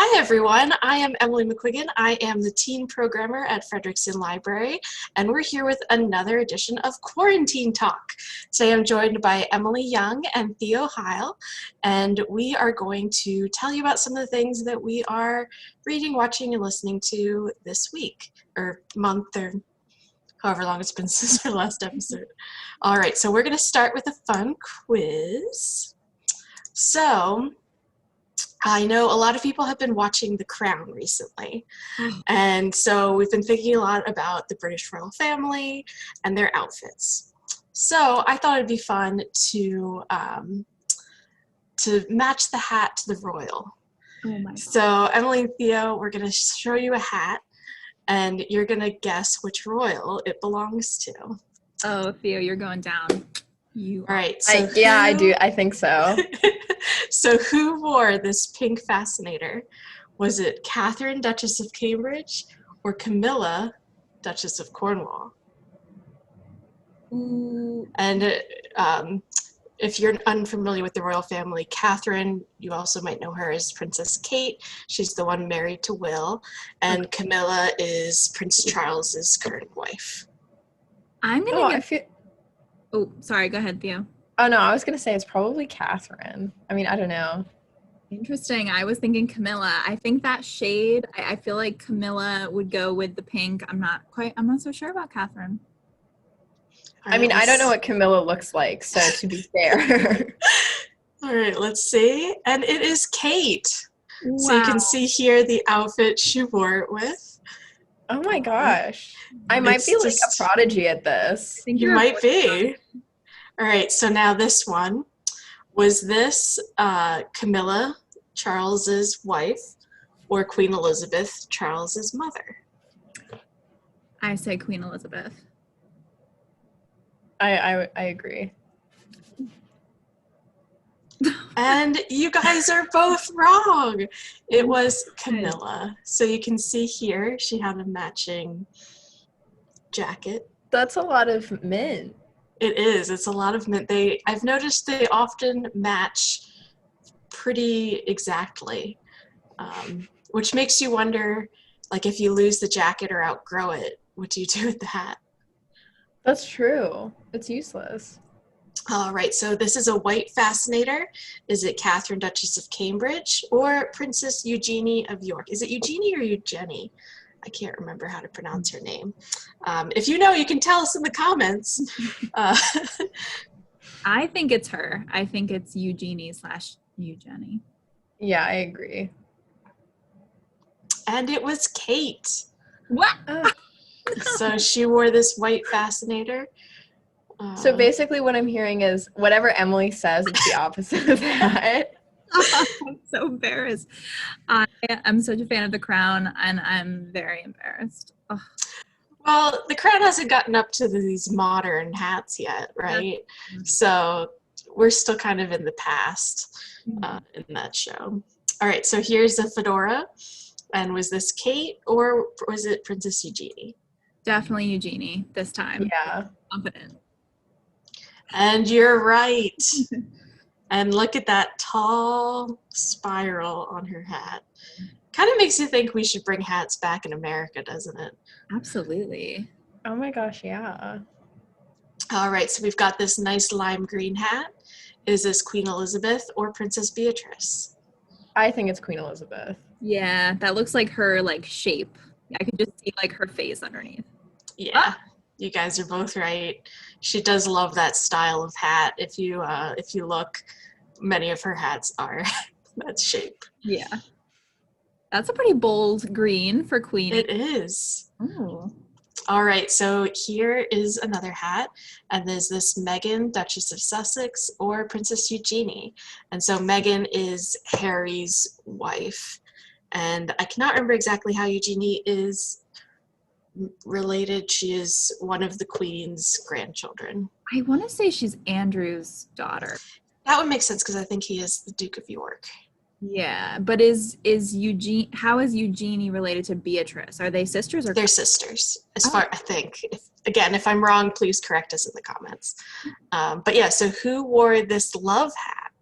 Hi everyone, I am Emily McQuiggan. I am the teen programmer at Frederickson Library, and we're here with another edition of Quarantine Talk. Today I'm joined by Emily Young and Theo Heil, and we are going to tell you about some of the things that we are reading, watching, and listening to this week, or month, or however long it's been since our last episode. All right, so we're going to start with a fun quiz. So, I know a lot of people have been watching The Crown recently, and so we've been thinking a lot about the British royal family and their outfits. So I thought it'd be fun to match the hat to the royal. Oh my God. So Emily and Theo, we're going to show you a hat, and you're going to guess which royal it belongs to. Oh, Theo, you're going down. All right. So I do. I think so. So who wore this pink fascinator? Was it Catherine, Duchess of Cambridge, or Camilla, Duchess of Cornwall? Ooh. And if you're unfamiliar with the royal family, Catherine, you also might know her as Princess Kate. She's the one married to Will. And Camilla is Prince Charles's current wife. I'm going to Oh, sorry. Go ahead, Theo. Oh, no, I was going to say it's probably Catherine. I mean, I don't know. Interesting. I was thinking Camilla. I think that shade, I feel like Camilla would go with the pink. I'm not so sure about Catherine. Right, I mean, I don't know what Camilla looks like, so to be fair. All right, let's see. And it is Kate. Wow. So you can see here the outfit she wore it with. Oh my gosh. I might be like a prodigy at this. I think You might be. All right, so now this one. Was this Camilla, Charles's wife, or Queen Elizabeth, Charles's mother? I say Queen Elizabeth. I agree. And you guys are both wrong. It was Camilla. So you can see here she had a matching jacket. That's a lot of mint. It is. It's a lot of mint. I've noticed they often match pretty exactly, which makes you wonder, like, if you lose the jacket or outgrow it, what do you do with the hat? That's true. It's useless. All right, so this is a white fascinator. Is it Catherine, Duchess of Cambridge, or Princess Eugenie of York? Is it Eugenie or Eugenie? I can't remember how to pronounce her name. If you know, you can tell us in the comments. I think it's her. I think it's Eugenie/Eugenie. Yeah, I agree. And it was Kate. What? So she wore this white fascinator. So basically what I'm hearing is whatever Emily says, it's the opposite of that. I'm so embarrassed. I am such a fan of The Crown, and I'm very embarrassed. Ugh. Well, The Crown hasn't gotten up to these modern hats yet, right? Mm-hmm. So we're still kind of in the past in that show. All right, so here's the fedora. And was this Kate, or was it Princess Eugenie? Definitely Eugenie this time. Yeah. Confident. And you're right. And look at that tall spiral on her hat. Kind of makes you think we should bring hats back in America, doesn't it? Absolutely. Oh my gosh, yeah. All right, so we've got this nice lime green hat. Is this Queen Elizabeth or Princess Beatrice? I think it's Queen Elizabeth. Yeah, that looks like her shape. I could just see her face underneath. Yeah. You guys are both right. She does love that style of hat. If you look, many of her hats are that shape. Yeah. That's a pretty bold green for Queen. It is. Oh. All right, so here is another hat, and there's this Meghan, Duchess of Sussex, or Princess Eugenie. And so Meghan is Harry's wife, and I cannot remember exactly how Eugenie is related. She is one of the Queen's grandchildren. I want to say she's Andrew's daughter. That would make sense because I think he is the Duke of York. Yeah, but is Eugenie? How is Eugenie related to Beatrice? Are they sisters or? They're sisters, as far I think. If I'm wrong, please correct us in the comments. But yeah, so who wore this love hat?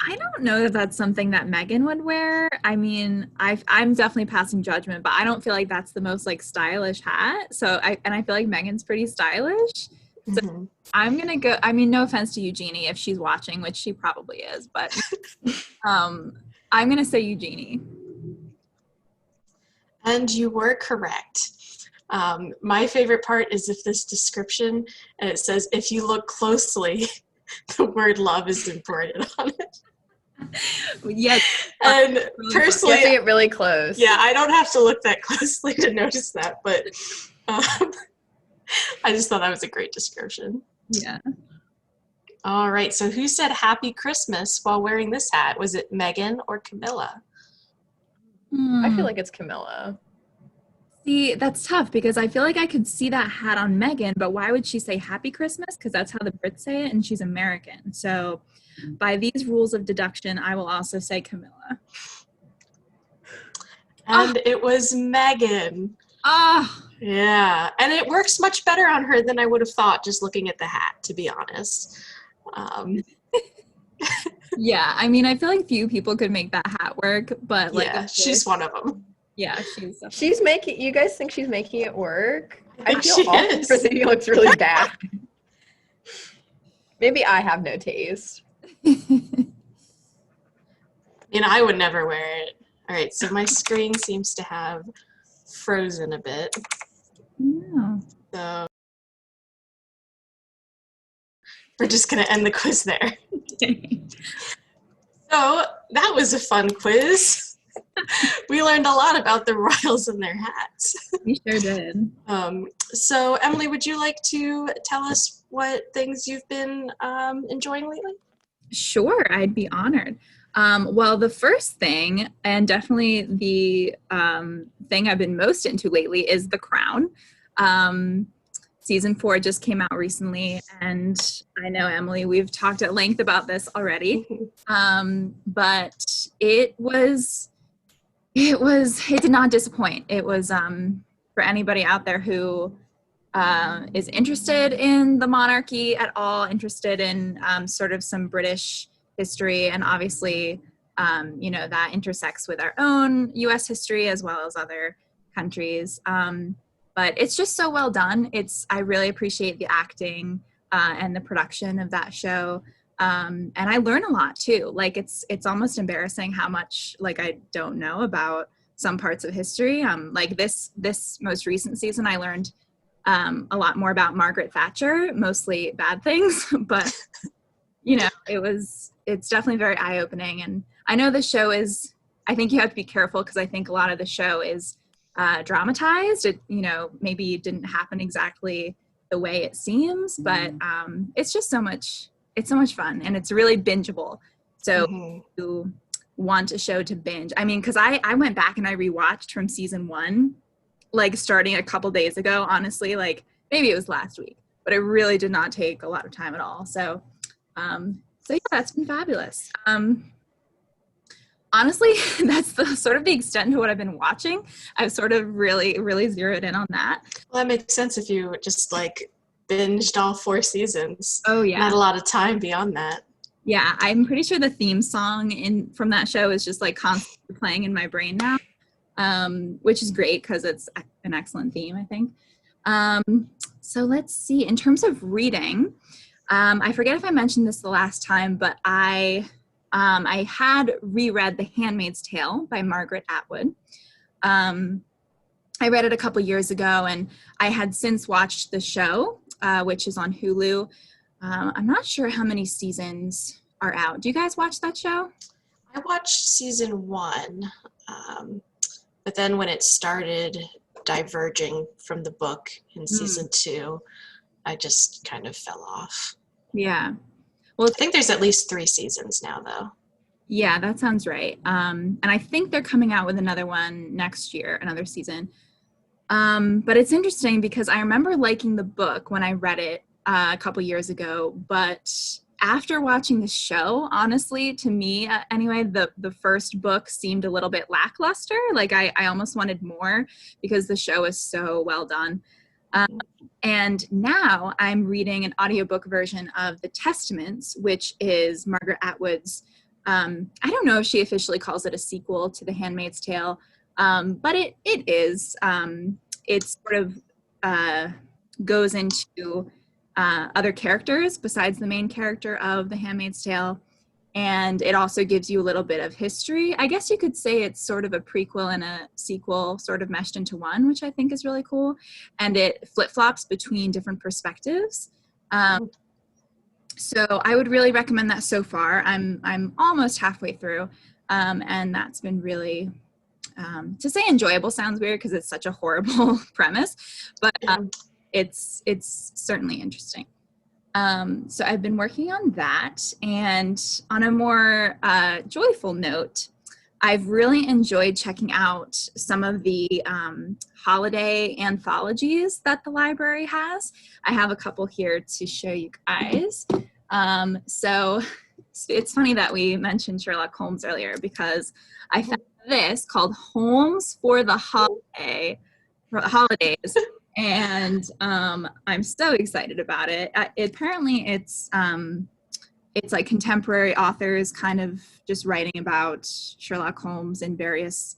I don't know that that's something that Megan would wear. I mean, I'm definitely passing judgment, but I don't feel like that's the most like stylish hat. So I feel like Megan's pretty stylish. So Mm-hmm. I'm gonna go. I mean, no offense to Eugenie if she's watching, which she probably is, but I'm gonna say Eugenie. And you were correct. My favorite part is if this description, and it says, if you look closely, the word love is embroidered on it. Yes. And Really You personally, have to get really close. yeah, I don't have to look that closely to notice that, but I just thought that was a great description. Yeah. All right, so who said Happy Christmas while wearing this hat? Was it Megan or Camilla? I feel like it's Camilla. See, that's tough because I feel like I could see that hat on Megan, but why would she say Happy Christmas? Because that's how the Brits say it, and she's American. So by these rules of deduction, I will also say Camilla. And it was Megan. Ah, Yeah, and it works much better on her than I would have thought just looking at the hat, to be honest. yeah. I mean, I feel like few people could make that hat work, but like, Yeah, of she's course, one of them. yeah, She's making, you guys think she's making it work? I I think feel she awful is. for thinking it looks really bad. Maybe I have no taste. I would never wear it. All right, so my screen seems to have frozen a bit. No. So we're just going to end the quiz there. So that was a fun quiz. We learned a lot about the royals and their hats. We sure did. So Emily, would you like to tell us what things you've been enjoying lately? Sure, I'd be honored. Well, the first thing, and definitely the thing I've been most into lately, is The Crown. Season 4 just came out recently, and I know, Emily, we've talked at length about this already. But it did not disappoint. It was for anybody out there who is interested in the monarchy at all, interested in sort of some British history, and obviously, that intersects with our own U.S. history as well as other countries. But it's just so well done. I really appreciate the acting and the production of that show. And I learn a lot too. Like it's almost embarrassing how much like I don't know about some parts of history. Like this most recent season, I learned a lot more about Margaret Thatcher, mostly bad things, but it's definitely very eye-opening. And I know the show I think you have to be careful because I think a lot of the show is dramatized. It, maybe didn't happen exactly the way it seems, but it's just it's so much fun, and it's really bingeable. So you want a show to binge. I mean, because I went back and I rewatched from season 1, like starting a couple days ago, honestly, like maybe it was last week, but it really did not take a lot of time at all. So yeah, that's been fabulous. Honestly, that's sort of the extent to what I've been watching. I've sort of really, really zeroed in on that. Well, that makes sense if you just like binged all 4 seasons. Oh yeah. Not a lot of time beyond that. Yeah, I'm pretty sure the theme song from that show is just like constantly playing in my brain now, which is great because it's an excellent theme, I think. So let's see. In terms of reading, I forget if I mentioned this the last time, but I had reread The Handmaid's Tale by Margaret Atwood. I read it a couple years ago, and I had since watched the show, which is on Hulu. I'm not sure how many seasons are out. Do you guys watch that show? I watched season 1, but then when it started diverging from the book in season 2, I just kind of fell off. Yeah. Well, I think there's at least 3 seasons now, though. Yeah, that sounds right. And I think they're coming out with another one next year, another season. But it's interesting because I remember liking the book when I read it a couple years ago, but after watching the show, honestly, to me, anyway, the first book seemed a little bit lackluster. Like I almost wanted more because the show is so well done. And now I'm reading an audiobook version of The Testaments, which is Margaret Atwood's I don't know if she officially calls it a sequel to The Handmaid's Tale, but it is. It sort of goes into other characters besides the main character of The Handmaid's Tale. And it also gives you a little bit of history. I guess you could say it's sort of a prequel and a sequel sort of meshed into one, which I think is really cool. And it flip-flops between different perspectives. So I would really recommend that so far. I'm almost halfway through, and that's been really, to say enjoyable sounds weird because it's such a horrible premise, but it's certainly interesting. So I've been working on that, and on a more joyful note, I've really enjoyed checking out some of the holiday anthologies that the library has. I have a couple here to show you guys. So it's funny that we mentioned Sherlock Holmes earlier, because I found this called Holmes for the Holidays. And I'm so excited about it. Apparently it's like contemporary authors kind of just writing about Sherlock Holmes and various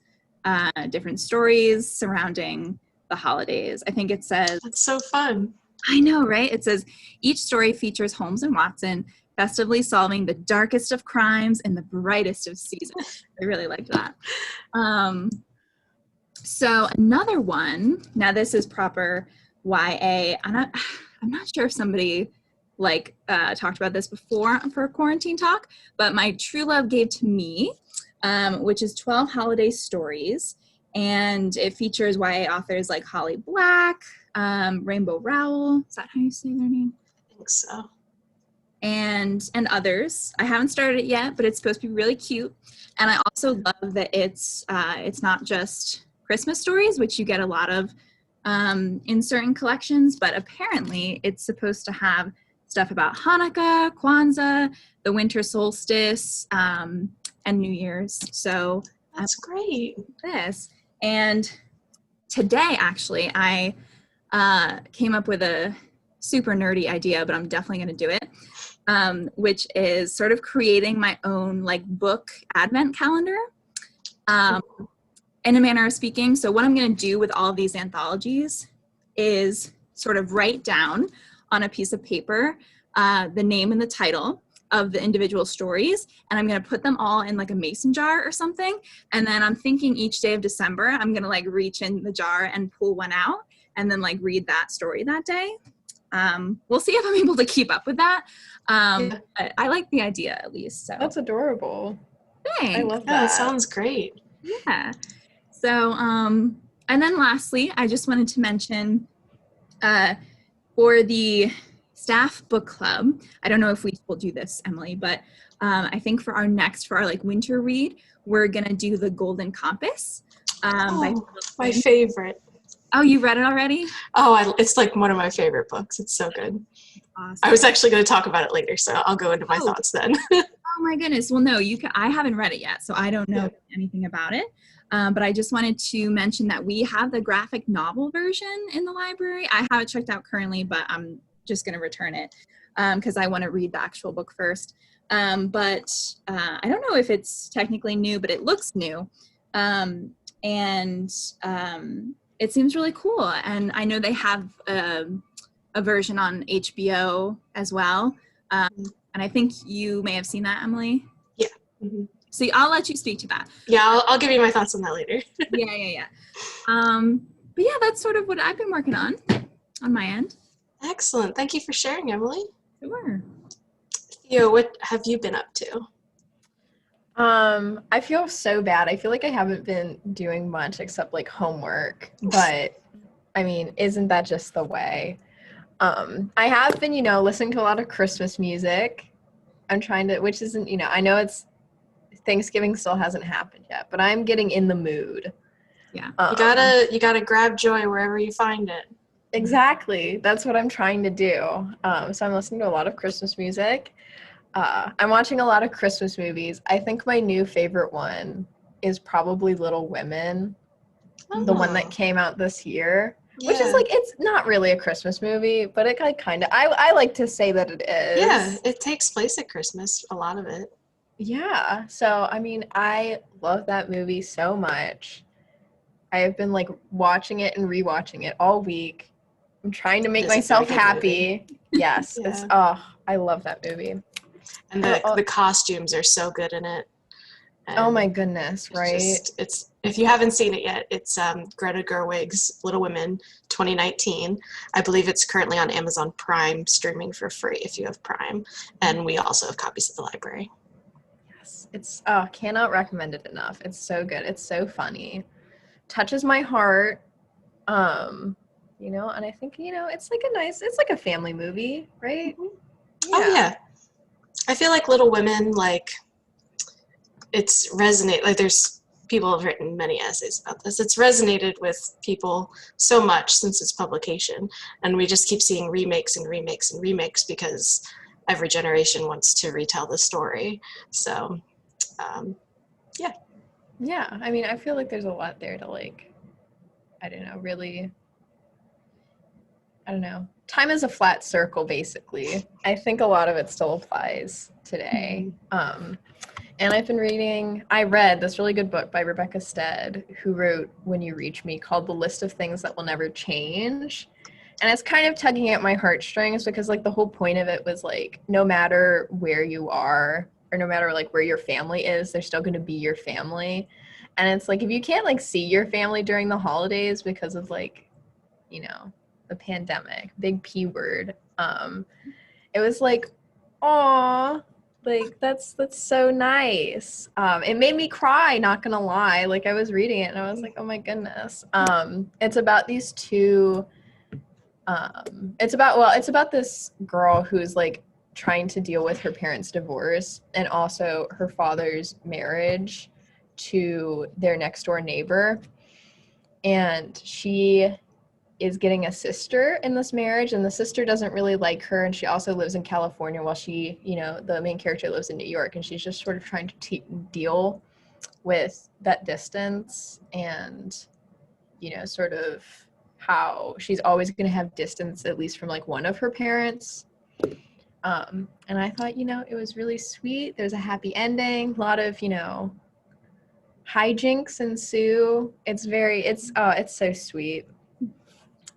different stories surrounding the holidays. I think it says... That's so fun. I know, right? It says, each story features Holmes and Watson festively solving the darkest of crimes in the brightest of seasons. I really liked that. So another one, now this is proper YA. I'm not sure if somebody talked about this before for a quarantine talk, but My True Love Gave to Me, which is 12 holiday stories. And it features YA authors like Holly Black, Rainbow Rowell. Is that how you say their name? I think so. And others. I haven't started it yet, but it's supposed to be really cute. And I also love that it's not just Christmas stories, which you get a lot of in certain collections, but apparently it's supposed to have stuff about Hanukkah, Kwanzaa, the winter solstice, and New Year's. So that's great. This. And today, actually, I came up with a super nerdy idea, but I'm definitely going to do it, which is sort of creating my own book advent calendar. In a manner of speaking. So what I'm going to do with all of these anthologies is sort of write down on a piece of paper the name and the title of the individual stories, and I'm going to put them all in a mason jar or something, and then I'm thinking each day of December I'm going to reach in the jar and pull one out and then read that story that day. We'll see if I'm able to keep up with that. But I like the idea, at least. So that's adorable. Thanks. I love that. Yeah, that sounds great. Yeah. So, and then lastly, I just wanted to mention for the staff book club, I don't know if we told you this, Emily, but I think for our winter read, we're going to do The Golden Compass. My favorite. Oh, you read it already? Oh, it's one of my favorite books. It's so good. Awesome. I was actually going to talk about it later, so I'll go into my thoughts then. Oh my goodness. Well, no, I haven't read it yet, so I don't know anything about it. But I just wanted to mention that we have the graphic novel version in the library. I have it checked out currently, but I'm just going to return it because I want to read the actual book first. But I don't know if it's technically new, but it looks new. And it seems really cool. And I know they have a version on HBO as well. And I think you may have seen that, Emily. Yeah. Mm-hmm. So I'll let you speak to that. Yeah, I'll give you my thoughts on that later. Yeah. But yeah, that's sort of what I've been working on my end. Excellent. Thank you for sharing, Emily. Sure. Theo, what have you been up to? I feel so bad. I feel like I haven't been doing much except homework, but I mean, isn't that just the way? I have been, listening to a lot of Christmas music. I'm trying to, which isn't, I know it's Thanksgiving still hasn't happened yet, but I'm getting in the mood. Yeah. You gotta grab joy wherever you find it. Exactly. That's what I'm trying to do. So I'm listening to a lot of Christmas music. I'm watching a lot of Christmas movies. I think my new favorite one is probably Little Women, the one that came out this year, which is it's not really a Christmas movie, but it kind of, I like to say that it is. Yeah, it takes place at Christmas, a lot of it. Yeah. So, I mean, I love that movie so much. I have been like watching it and rewatching it all week. I'm trying to make It's a very myself good movie. happy. Yes. It's Yeah. I love that movie. And And, the costumes are so good in it. oh my And goodness, it's right? just, it's, if you haven't seen it yet, it's Greta Gerwig's Little Women 2019. I believe it's currently on Amazon Prime streaming for free if you have Prime. And we also have copies at the library. Yes. It's cannot recommend it enough. It's so good. It's so funny. Touches my heart. You know, and I think, you know, it's like a family movie, right? Mhm. Oh yeah. I feel like Little Women, like, it's resonate, like there's people have written many essays about this. It's resonated with people so much since its publication, and we just keep seeing remakes and remakes and remakes because every generation wants to retell the story. So yeah. Yeah. I mean, I feel like there's a lot there to like, I don't know, really, I don't know. Time is a flat circle, basically. I think a lot of it still applies today. And I read this really good book by Rebecca Stead, who wrote When You Reach Me, called The List of Things That Will Never Change. And it's kind of tugging at my heartstrings because like the whole point of it was like, no matter where you are or no matter like where your family is, they're still going to be your family. And it's like, if you can't like see your family during the holidays because of like, you know, the pandemic, big P word, it was like, aw, like that's so nice. It made me cry, not gonna lie. Like I was reading it and I was like, oh my goodness. It's about these two. It's about this girl who's like trying to deal with her parents' divorce and also her father's marriage to their next door neighbor, and she is getting a sister in this marriage, and the sister doesn't really like her, and she also lives in California while she, you know, the main character lives in New York, and she's just sort of trying to deal with that distance and, you know, sort of how she's always going to have distance at least from like one of her parents. And I thought, you know, it was really sweet. There's a happy ending, a lot of, you know, hijinks ensue. It's so sweet.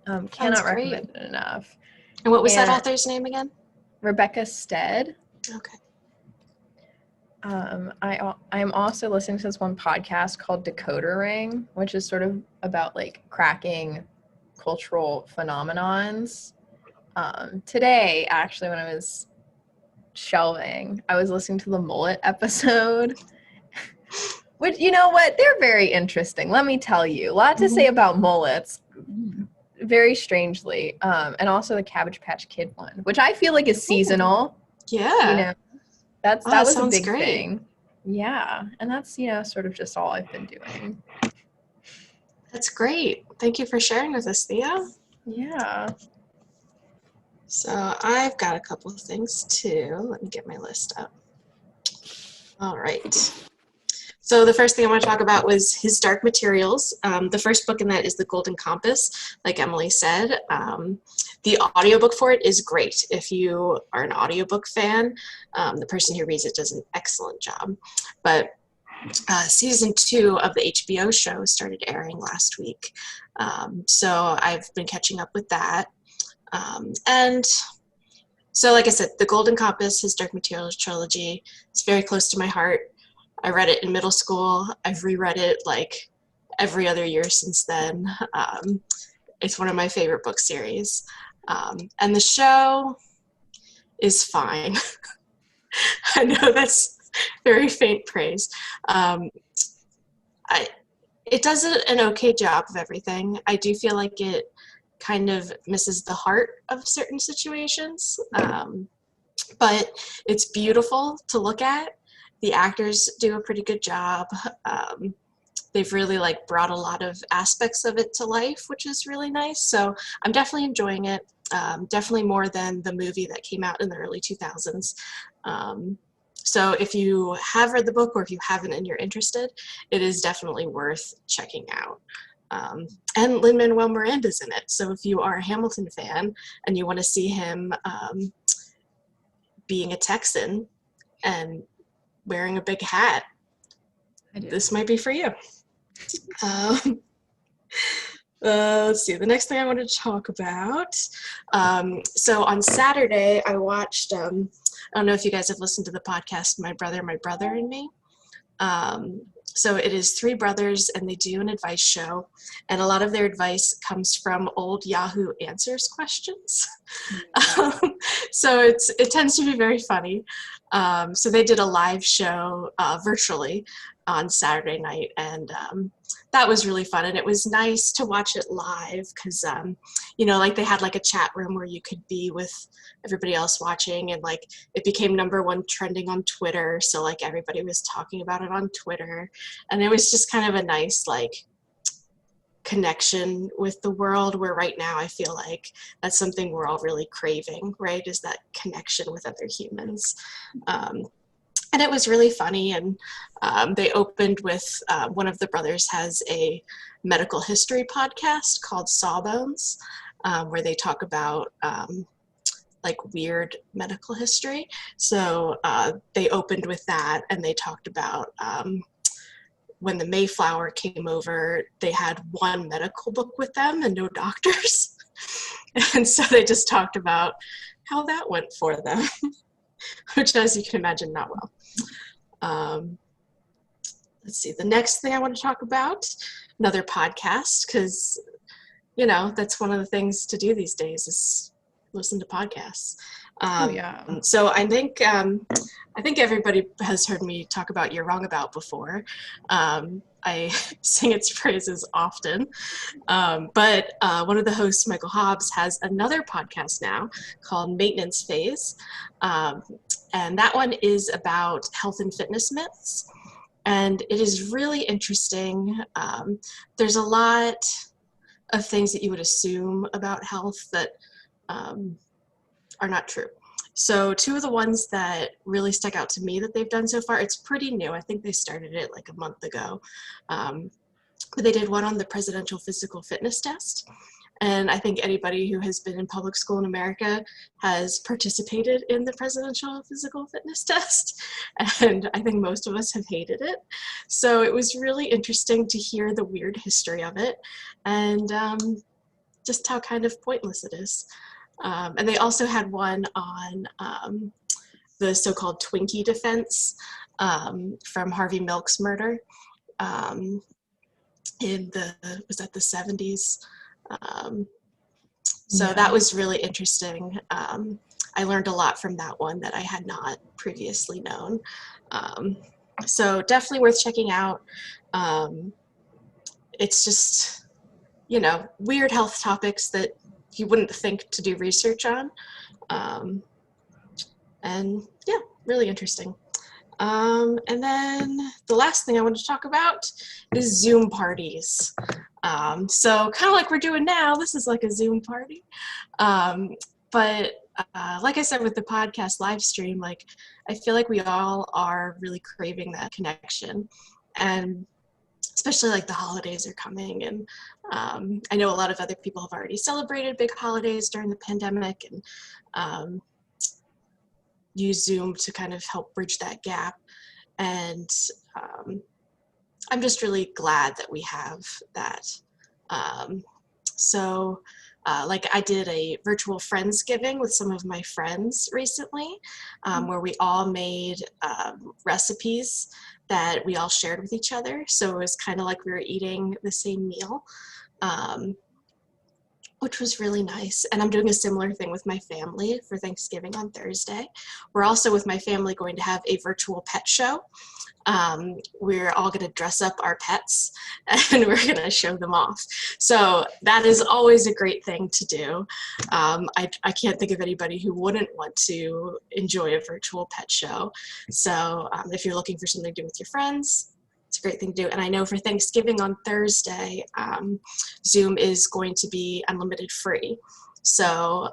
Cannot recommend it enough. And what was that author's name again? Rebecca Stead. Okay. I'm also listening to this one podcast called Decoder Ring, which is sort of about like cracking cultural phenomenons. Today, actually, when I was shelving, I was listening to the mullet episode, which, you know what, they're very interesting. Let me tell you, a lot to say about mullets. Very strangely, and also the Cabbage Patch Kid one, which I feel like is seasonal. Yeah, you know, that was a big great. thing. Yeah, and that's, you know, sort of just all I've been doing. That's great. Thank you for sharing with us, Thea. Yeah. So I've got a couple of things too. Let me get my list up. All right. So the first thing I want to talk about was His Dark Materials. The first book in that is The Golden Compass, like Emily said. The audiobook for it is great. If you are an audiobook fan, the person who reads it does an excellent job. But season 2 of the HBO show started airing last week. So I've been catching up with that. And so like I said, The Golden Compass, His Dark Materials trilogy, it's very close to my heart. I read it in middle school. I've reread it like every other year since then. It's one of my favorite book series. And the show is fine. I know that's very faint praise. It does an okay job of everything. I do feel like it kind of misses the heart of certain situations, but it's beautiful to look at. The actors do a pretty good job. They've really like brought a lot of aspects of it to life, which is really nice. So I'm definitely enjoying it. Definitely more than the movie that came out in the early 2000s. So if you have read the book or if you haven't and you're interested, it is definitely worth checking out. And Lin-Manuel Miranda's in it. So if you are a Hamilton fan and you want to see him being a Texan and wearing a big hat. I do. This might be for you. Let's see, the next thing I wanted to talk about. So on Saturday, I watched, I don't know if you guys have listened to the podcast, My Brother and Me. So it is three brothers, and they do an advice show, and a lot of their advice comes from old Yahoo Answers questions. So it tends to be very funny. So they did a live show virtually on Saturday night, and that was really fun. And it was nice to watch it live because, like they had like a chat room where you could be with everybody else watching, and like it became #1 trending on Twitter. So like everybody was talking about it on Twitter, and it was just kind of a nice like connection with the world, where right now I feel like that's something we're all really craving, right? Is that connection with other humans. And it was really funny, and they opened with one of the brothers has a medical history podcast called Sawbones, where they talk about like weird medical history. So they opened with that, and they talked about when the Mayflower came over, they had one medical book with them and no doctors. And so they just talked about how that went for them, which, as you can imagine, not well. Let's see, the next thing I want to talk about, another podcast, because, that's one of the things to do these days is listen to podcasts. So I think everybody has heard me talk about You're Wrong About before. I sing its praises often. But one of the hosts, Michael Hobbs, has another podcast now called Maintenance Phase. And that one is about health and fitness myths. And it is really interesting. There's a lot of things that you would assume about health that are not true. So two of the ones that really stuck out to me that they've done so far, it's pretty new. I think they started it like a month ago. But they did one on the presidential physical fitness test. And I think anybody who has been in public school in America has participated in the presidential physical fitness test. And I think most of us have hated it. So it was really interesting to hear the weird history of it, and just how kind of pointless it is. And they also had one on the so-called Twinkie defense from Harvey Milk's murder in the 70s. So that was really interesting. I learned a lot from that one that I had not previously known. So definitely worth checking out. It's just, weird health topics that you wouldn't think to do research on. And yeah, really interesting. And then the last thing I want to talk about is Zoom parties. So kind of like we're doing now, this is like a Zoom party. But like I said with the podcast live stream, like I feel like we all are really craving that connection. And especially like the holidays are coming, and I know a lot of other people have already celebrated big holidays during the pandemic, and use Zoom to kind of help bridge that gap. And I'm just really glad that we have that. Like I did a virtual Friendsgiving with some of my friends recently, where we all made recipes that we all shared with each other. So it was kind of like we were eating the same meal, which was really nice. And I'm doing a similar thing with my family for Thanksgiving on Thursday. We're also with my family going to have a virtual pet show. We're all going to dress up our pets and we're going to show them off. So that is always a great thing to do. I can't think of anybody who wouldn't want to enjoy a virtual pet show. So if you're looking for something to do with your friends, it's a great thing to do. And I know for Thanksgiving on Thursday, Zoom is going to be unlimited free. So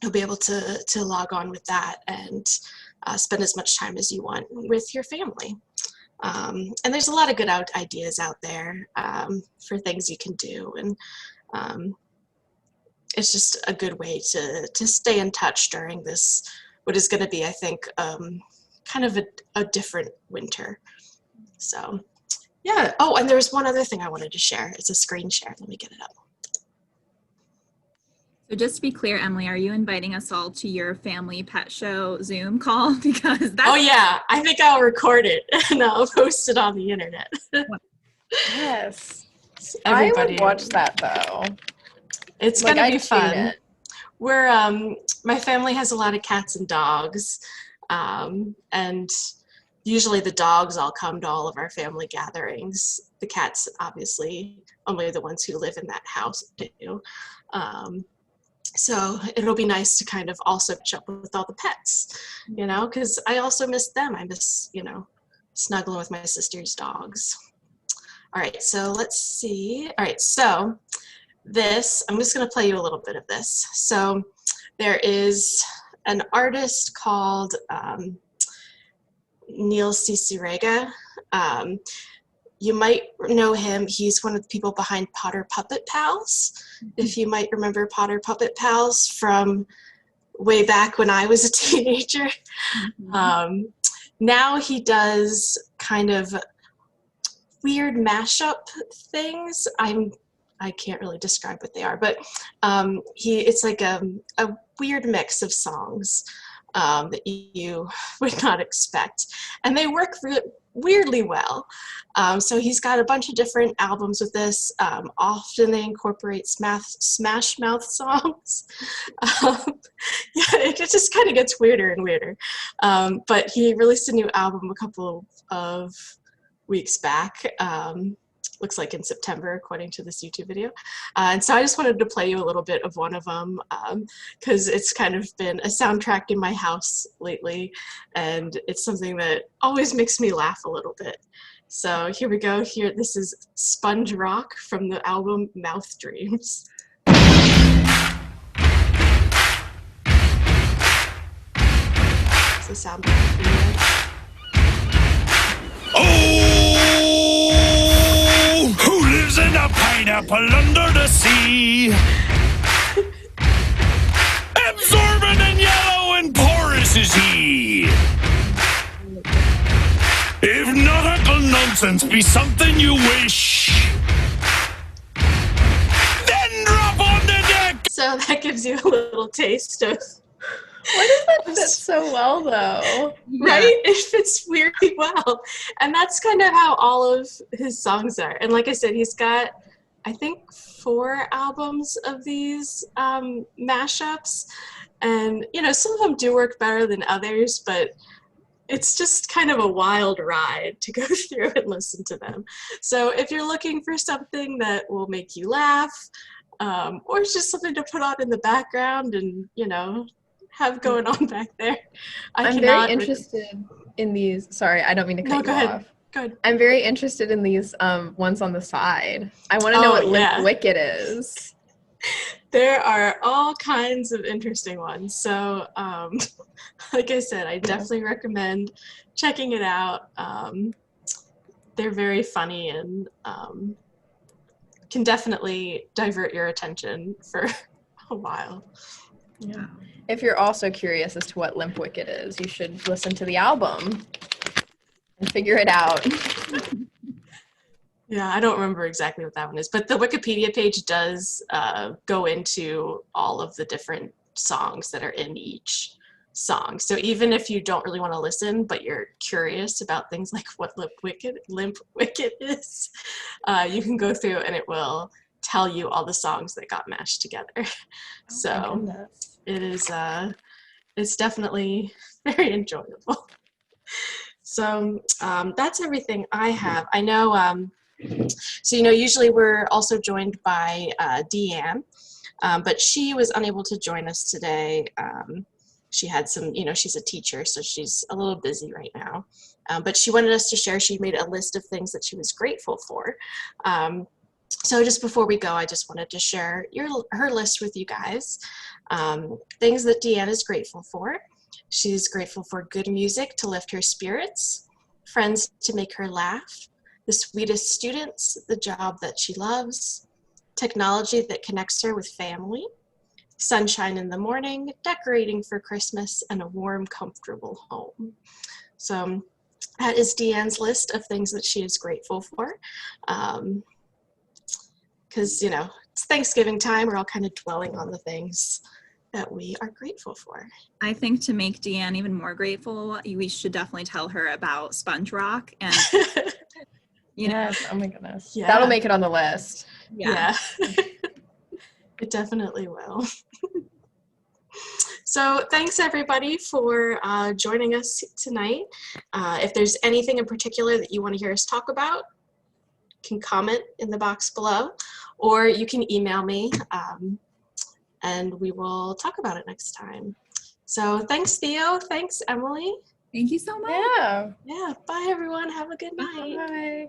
you'll be able to log on with that and spend as much time as you want with your family. And there's a lot of good ideas out there for things you can do. And it's just a good way to stay in touch during this, what is going to be, I think, kind kind of a different winter. So yeah. Oh, and there's one other thing I wanted to share. It's a screen share. Let me get it up. So just to be clear, Emily, are you inviting us all to your family pet show Zoom call? Because that's... Oh yeah, I think I'll record it and I'll post it on the internet. Yes. Everybody. I would watch that though. It's Like, gonna be I'd tune fun. in. We're my family has a lot of cats and dogs, and usually the dogs all come to all of our family gatherings. The cats, obviously, only the ones who live in that house do. So it'll be nice to kind of also catch up with all the pets, you know, because I also miss them. I miss, you know, snuggling with my sister's dogs. All right, so let's see. All right, so this, I'm just going to play you a little bit of this. So there is an artist called Neil Cicerega. You might know him. He's one of the people behind Potter Puppet Pals. If you might remember Potter Puppet Pals from way back when I was a teenager. Now he does kind of weird mashup things. I can't really describe what they are, but it's like a weird mix of songs that you would not expect, and they work weirdly well. So he's got a bunch of different albums with this. Often they incorporate Smash Mouth songs. Yeah, it just kind of gets weirder and weirder. But he released a new album a couple of weeks back. Looks like in September, according to this YouTube video. And so I just wanted to play you a little bit of one of them because it's kind of been a soundtrack in my house lately, and it's something that always makes me laugh a little bit. So here we go. Here, this is Spongerock from the album Mouth Dreams. Does the sound like a video? Oh, who lives in a pineapple under the sea? Absorbent and yellow and porous is he. If nautical nonsense be something you wish, then drop on the deck. So that gives you a little taste of... Why does that fit so well, though? Right? It fits weirdly well. And that's kind of how all of his songs are. And like I said, he's got, I think, 4 albums of these mashups. And, you know, some of them do work better than others, but it's just kind of a wild ride to go through and listen to them. So if you're looking for something that will make you laugh, or it's just something to put on in the background and, you know, have going on back there. I'm very interested in these. Sorry, I don't mean to cut you off. Go ahead. I'm very interested in these ones on the side. I want to know what Limp Wicked is. There are all kinds of interesting ones. So, like I said, I definitely recommend checking it out. They're very funny and can definitely divert your attention for a while. Yeah. If you're also curious as to what Limp Wicked is, you should listen to the album and figure it out. Yeah, I don't remember exactly what that one is, but the Wikipedia page does go into all of the different songs that are in each song. So even if you don't really want to listen, but you're curious about things like what Limp Wicked is, you can go through and it will tell you all the songs that got mashed together. So it is, it's definitely very enjoyable. So that's everything I have. I know, so, you know, usually we're also joined by Deanne, but she was unable to join us today. She had some, you know, she's a teacher, so she's a little busy right now. But she wanted us to share, she made a list of things that she was grateful for. So just before we go, I just wanted to share her list with you guys. Things that Deanne is grateful for. She's grateful for good music to lift her spirits, friends to make her laugh, the sweetest students, the job that she loves, technology that connects her with family, sunshine in the morning, decorating for Christmas, and a warm, comfortable home. So that is Deanne's list of things that she is grateful for. Because, you know, it's Thanksgiving time. We're all kind of dwelling on the things that we are grateful for. I think to make Deanne even more grateful, we should definitely tell her about Spongerock and, you know, Yes. Oh my goodness. Yeah. That'll make it on the list. Yeah. It definitely will. So thanks everybody for joining us tonight. If there's anything in particular that you want to hear us talk about, you can comment in the box below, or you can email me and we will talk about it next time. So thanks Theo, thanks Emily. thank you so much. Yeah. Yeah, bye everyone, have a good night. Bye.